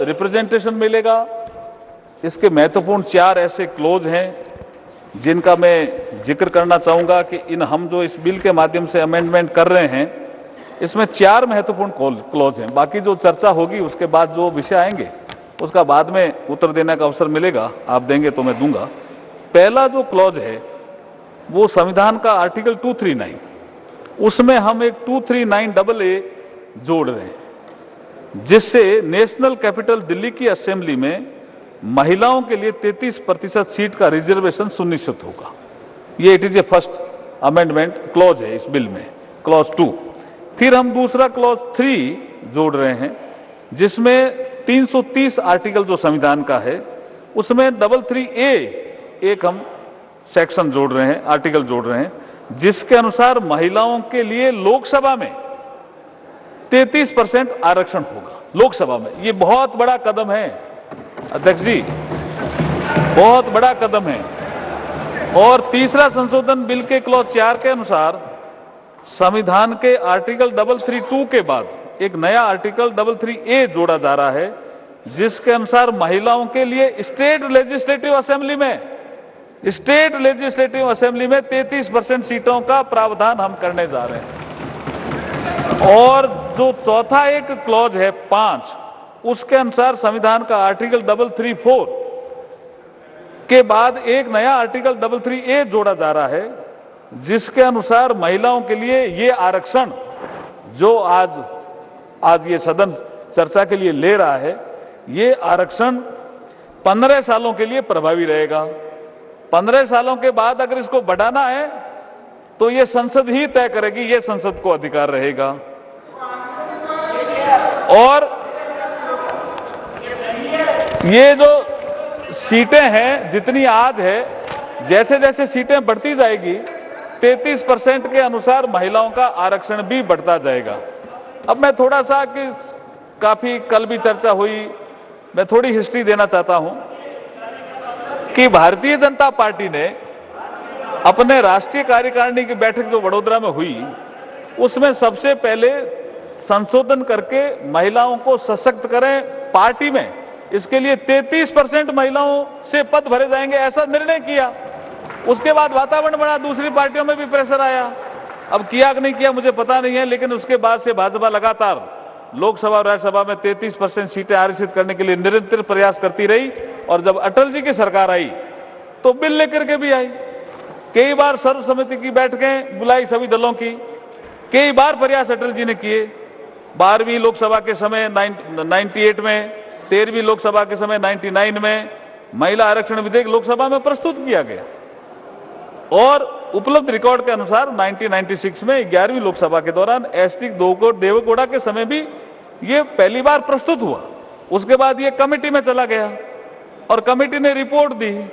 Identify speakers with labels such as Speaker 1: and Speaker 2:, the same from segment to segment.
Speaker 1: Representation मिलेगा। इसके महत्वपूर्ण 4 ऐसे क्लोज हैं जिनका मैं जिक्र करना चाहूँगा कि हम जो इस बिल के माध्यम से अमेंडमेंट कर रहे हैं, इसमें 4 महत्वपूर्ण क्लोज हैं। बाकी जो चर्चा होगी उसके बाद जो विषय आएंगे उसका बाद में उत्तर देने का अवसर मिलेगा, आप देंगे तो मैं दूंगा। पहला जो क्लॉज है वो संविधान का आर्टिकल 239, उसमें हम एक 239AA जोड़ रहे हैं, जिससे नेशनल कैपिटल दिल्ली की असेंबली में महिलाओं के लिए 33% सीट का रिजर्वेशन सुनिश्चित होगा। ये it is a first amendment clause है इस बिल में, क्लॉज 2। फिर हम दूसरा क्लॉज 3 जोड़ रहे हैं, जिसमें 330 आर्टिकल जो संविधान का है उसमें 33A एक हम सेक्शन जोड़ रहे हैं, आर्टिकल जोड़ रहे हैं, जिसके अनुसार महिलाओं के लिए लोकसभा में 33% आरक्षण होगा। लोकसभा में ये बहुत बड़ा कदम है अध्यक्ष जी, बहुत बड़ा कदम है। और तीसरा संशोधन बिल के क्लॉज 4 के अनुसार संविधान के आर्टिकल 332 के बाद एक नया आर्टिकल 33A जोड़ा जा रहा है, जिसके अनुसार महिलाओं के लिए स्टेट लेजिस्लेटिव असेंबली में 33% सीटों का प्रावधान हम करने जा रहे हैं। और जो चौथा एक क्लॉज है 5, उसके अनुसार संविधान का आर्टिकल 334 के बाद एक नया आर्टिकल 33A जोड़ा जा रहा है, जिसके अनुसार महिलाओं के लिए ये आरक्षण जो आज ये सदन चर्चा के लिए ले रहा है, ये आरक्षण 15 सालों के लिए प्रभावी रहेगा। 15 सालों के बाद अगर इसको बढ़ाना है तो ये संसद ही तय करेगी, ये संसद को अधिकार रहेगा। और ये जो सीटें हैं जितनी आज है, जैसे जैसे सीटें बढ़ती जाएगी 33% के अनुसार महिलाओं का आरक्षण भी बढ़ता जाएगा। अब मैं थोड़ा सा कि काफी कल भी चर्चा हुई, मैं थोड़ी हिस्ट्री देना चाहता हूं कि भारतीय जनता पार्टी ने अपने राष्ट्रीय कार्यकारिणी की बैठक जो वडोदरा में हुई, उसमें सबसे पहले संशोधन करके महिलाओं को सशक्त करें पार्टी में, इसके लिए 33% महिलाओं से पद भरे जाएंगे, ऐसा निर्णय किया। उसके बाद वातावरण बना, दूसरी पार्टियों में भी प्रेशर आया। अब किया कि नहीं किया मुझे पता नहीं है, लेकिन उसके बाद से भाजपा लगातार लोकसभा और राज्यसभा में 33% सीटें आरक्षित करने के लिए निरंतर प्रयास करती रही। और जब अटल जी की सरकार आई तो बिल लेकर के भी आई, कई बार सर्वसम्मति की बैठकें बुलाई सभी दलों की, कई बार प्रयास अटल जी ने किए। 12वीं लोकसभा के समय 98 में, 13वीं लोकसभा के समय 99 में महिला आरक्षण विधेयक लोकसभा में प्रस्तुत किया गया। और उपलब्ध रिकॉर्ड के अनुसार 1996 में 11वीं लोकसभा के दौरान एसटी देवेगौड़ा के समय भी ये पहली बार प्रस्तुत हुआ। उसके बाद ये कमेटी में चला गया और कमेटी ने रिपोर्ट दी।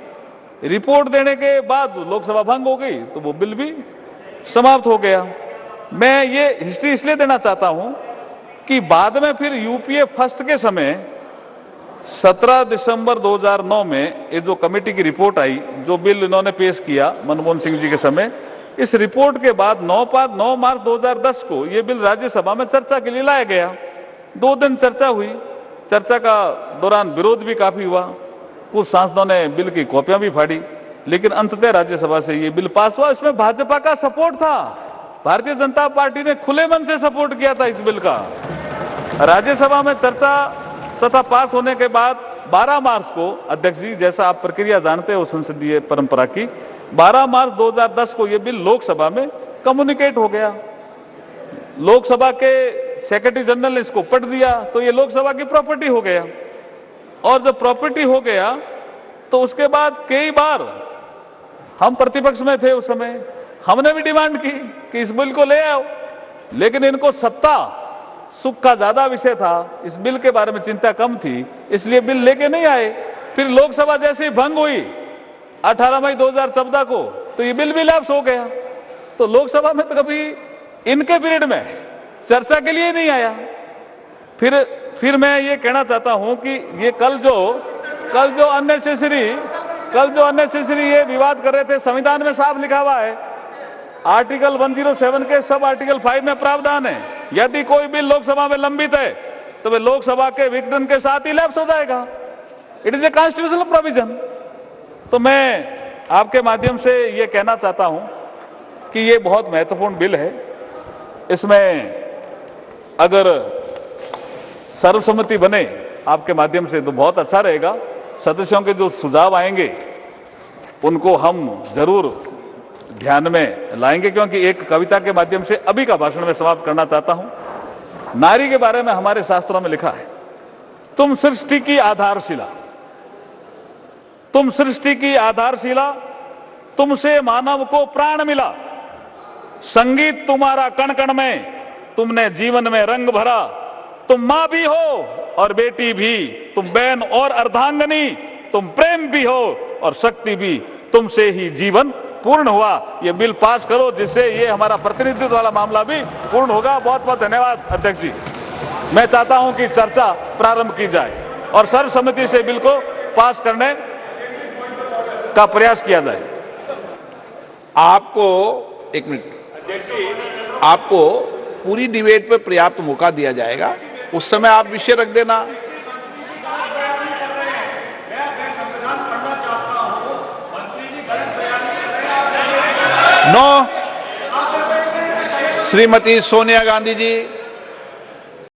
Speaker 1: रिपोर्ट देने के बाद लोकसभा भंग हो गई तो वो बिल भी समाप्त हो गया। मैं ये हिस्ट्री इसलिए देना चाहता हूं कि बाद में फिर यूपीए फर्स्ट के समय 17 दिसंबर 2009 में ये जो कमेटी की रिपोर्ट आई, जो बिल इन्होंने पेश किया मनमोहन सिंह जी के समय, इस रिपोर्ट के बाद 9 मार्च 2010 को ये बिल राज्यसभा में चर्चा के लिए लाया गया। 2 दिन चर्चा हुई, चर्चा का दौरान विरोध भी काफी हुआ, कुछ सांसदों ने बिल की कॉपियां भी फाड़ी, लेकिन अंततः राज्यसभा से ये बिल पास हुआ। इसमें भाजपा का सपोर्ट था, भारतीय जनता पार्टी ने खुले मन से सपोर्ट किया था इस बिल का। राज्यसभा में चर्चा तथा पास होने के बाद 12 मार्च को, अध्यक्ष जी जैसा आप प्रक्रिया जानते हो संसदीय परंपरा की, 12 मार्च 2010 को यह बिल लोकसभा में कम्युनिकेट हो गया। लोकसभा के सेक्रेटरी जनरल ने इसको पढ़ दिया तो ये लोकसभा की प्रॉपर्टी हो गया। और जब प्रॉपर्टी हो गया तो उसके बाद कई बार हम प्रतिपक्ष में थे उस समय, हमने भी डिमांड की कि इस बिल को ले आओ, लेकिन इनको सत्ता सुख का ज्यादा विषय था, इस बिल के बारे में चिंता कम थी, इसलिए बिल लेके नहीं आए। फिर लोकसभा जैसे ही भंग हुई 18 मई 2014 को तो ये बिल भी लैप्स हो गया। तो लोकसभा में तो कभी इनके पीरियड में चर्चा के लिए नहीं आया। फिर मैं ये कहना चाहता हूं कि ये कल जो अननेसेसरी ये विवाद कर रहे थे, संविधान में साफ लिखा हुआ है, आर्टिकल 107 के सब आर्टिकल 5 में प्रावधान है, यदि कोई बिल लोकसभा में लंबित है तो वे लोकसभा के विघटन के साथ ही लैप्स हो जाएगा। It is a constitutional provision. तो मैं आपके माध्यम से ये कहना चाहता हूं कि ये बहुत महत्वपूर्ण बिल है। इसमें अगर सर्वसम्मति बने आपके माध्यम से तो बहुत अच्छा रहेगा। सदस्यों के जो सुझाव आएंगे उनको हम जरूर ध्यान में लाएंगे, क्योंकि एक कविता के माध्यम से अभी का भाषण में समाप्त करना चाहता हूं। नारी के बारे में हमारे शास्त्रों में लिखा है, तुम सृष्टि की आधारशिला, तुम सृष्टि की आधारशिला, तुमसे मानव को प्राण मिला, संगीत तुम्हारा कण कण में, तुमने जीवन में रंग भरा, तुम मां भी हो और बेटी भी, तुम बहन और अर्धांगनी, तुम प्रेम भी हो और शक्ति भी, तुमसे ही जीवन पूर्ण हुआ। ये बिल पास करो जिससे ये हमारा प्रतिनिधित्व वाला मामला भी पूर्ण होगा। बहुत बहुत धन्यवाद अध्यक्ष जी। मैं चाहता हूं कि चर्चा प्रारंभ की जाए और सर्वसम्मति से बिल को पास करने का प्रयास किया जाए।
Speaker 2: आपको एक मिनट, आपको पूरी डिबेट पे पर्याप्त मौका दिया जाएगा, उस समय आप विषय रख देना। नो, श्रीमती सोनिया गांधी जी।